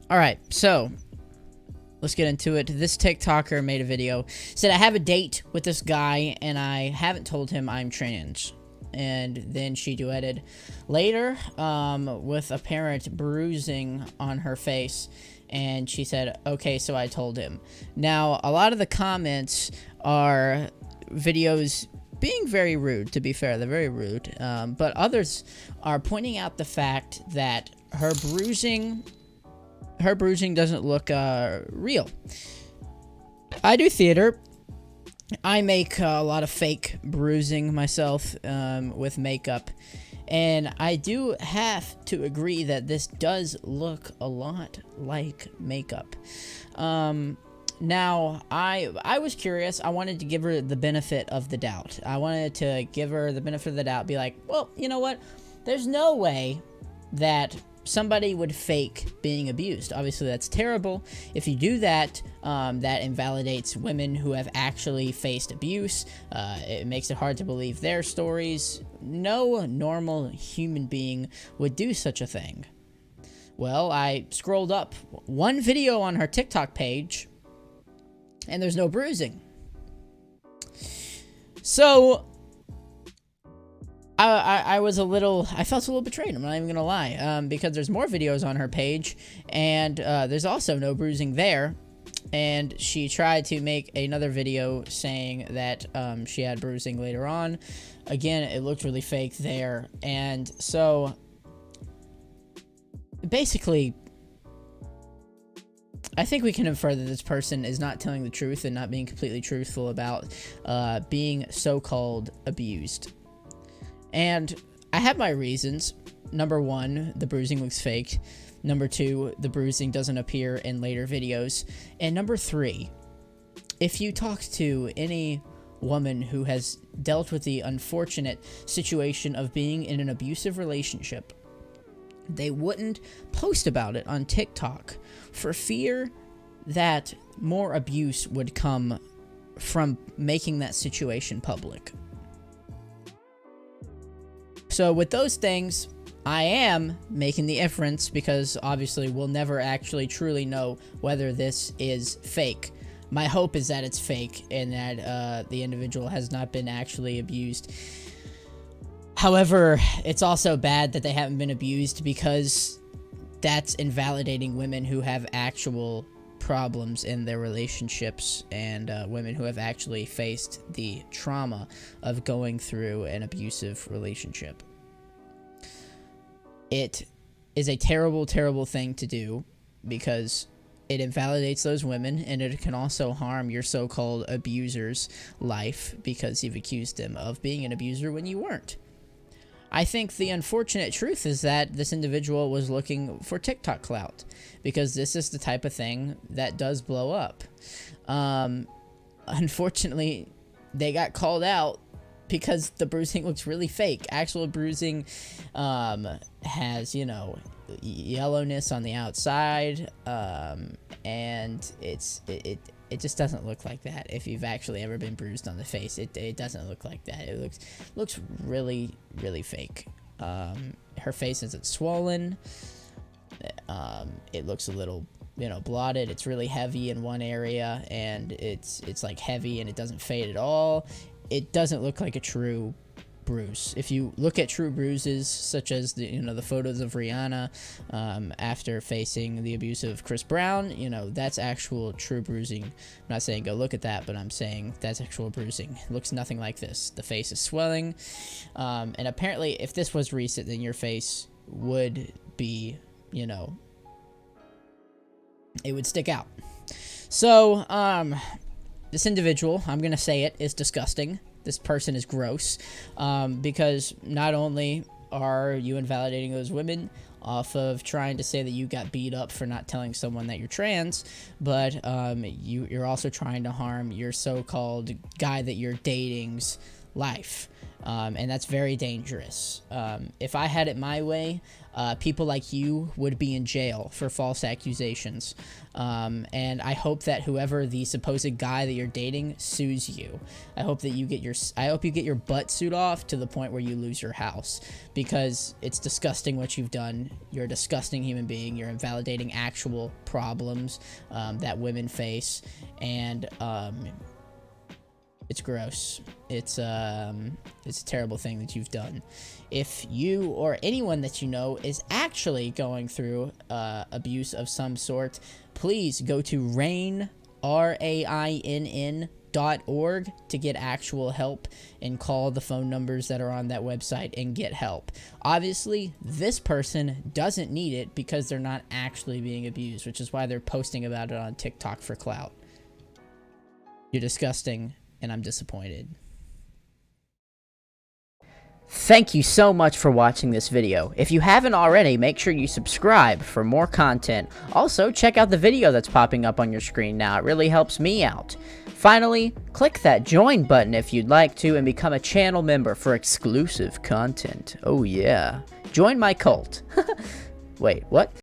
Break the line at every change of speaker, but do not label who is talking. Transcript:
Alright, so let's get into it. This TikToker made a video. Said, I have a date with this guy and I haven't told him I'm trans. And then she duetted later with apparent bruising on her face. And she said, okay, so I told him. Now, a lot of the comments are videos being very rude, to be fair. They're very rude. But others are pointing out the fact that her bruising doesn't look real. I do theater. I make a lot of fake bruising myself with makeup. And I do have to agree that this does look a lot like makeup. Now, I was curious. I wanted to give her the benefit of the doubt. I wanted to give her the benefit of the doubt. Be like, well, you know what? There's no way that somebody would fake being abused. Obviously, that's terrible. If you do that, that invalidates women who have actually faced abuse. It makes it hard to believe their stories. No normal human being would do such a thing. Well, I scrolled up one video on her TikTok page, and there's no bruising. So I felt a little betrayed, I'm not even gonna lie, because there's more videos on her page, and there's also no bruising there, and she tried to make another video saying that she had bruising later on. Again, it looked really fake there, and so basically, I think we can infer that this person is not telling the truth and not being completely truthful about being so-called abused. And I have my reasons. Number one, the bruising looks fake. Number two, the bruising doesn't appear in later videos. And number three, if you talk to any woman who has dealt with the unfortunate situation of being in an abusive relationship, they wouldn't post about it on TikTok for fear that more abuse would come from making that situation public. So with those things, I am making the inference, because obviously we'll never actually truly know whether this is fake. My hope is that it's fake and that the individual has not been actually abused. However, it's also bad that they haven't been abused, because that's invalidating women who have actual problems in their relationships, and women who have actually faced the trauma of going through an abusive relationship. It is a terrible, terrible thing to do, because it invalidates those women, and it can also harm your so-called abuser's life, because you've accused them of being an abuser when you weren't. I think the unfortunate truth is that this individual was looking for TikTok clout, because this is the type of thing that does blow up. Unfortunately, they got called out because the bruising looks really fake. Actual bruising has, you know, yellowness on the outside, and it just doesn't look like that. If you've actually ever been bruised on the face, it doesn't look like that. It looks really, really fake. Her face isn't swollen. It looks a little, you know, blotted. It's really heavy in one area, and it's like heavy, and it doesn't fade at all. It doesn't look like a true bruise. If you look at true bruises, such as the photos of Rihanna after facing the abuse of Chris Brown, that's actual true bruising. I'm not saying go look at that, but I'm saying that's actual bruising. It looks nothing like this. The face is swelling, and apparently if this was recent, then your face would be, it would stick out. So this individual, I'm gonna say it, is disgusting. This person is gross, because not only are you invalidating those women off of trying to say that you got beat up for not telling someone that you're trans, but you're also trying to harm your so-called guy that you're dating's life. And that's very dangerous. If I had it my way, people like you would be in jail for false accusations. And I hope that whoever the supposed guy that you're dating sues you. I hope that you get your butt sued off to the point where you lose your house, because it's disgusting what you've done. You're a disgusting human being. You're invalidating actual problems that women face, and it's gross. It's a terrible thing that you've done. If you or anyone that you know is actually going through abuse of some sort, please go to RAINN, RAINN.org to get actual help, and call the phone numbers that are on that website and get help. Obviously, this person doesn't need it because they're not actually being abused, which is why they're posting about it on TikTok for clout. You're disgusting, and I'm disappointed. Thank you so much for watching this video. If you haven't already, make sure you subscribe for more content. Also, check out the video that's popping up on your screen now. It really helps me out. Finally, click that join button if you'd like to and become a channel member for exclusive content. Oh yeah. Join my cult. Wait, what?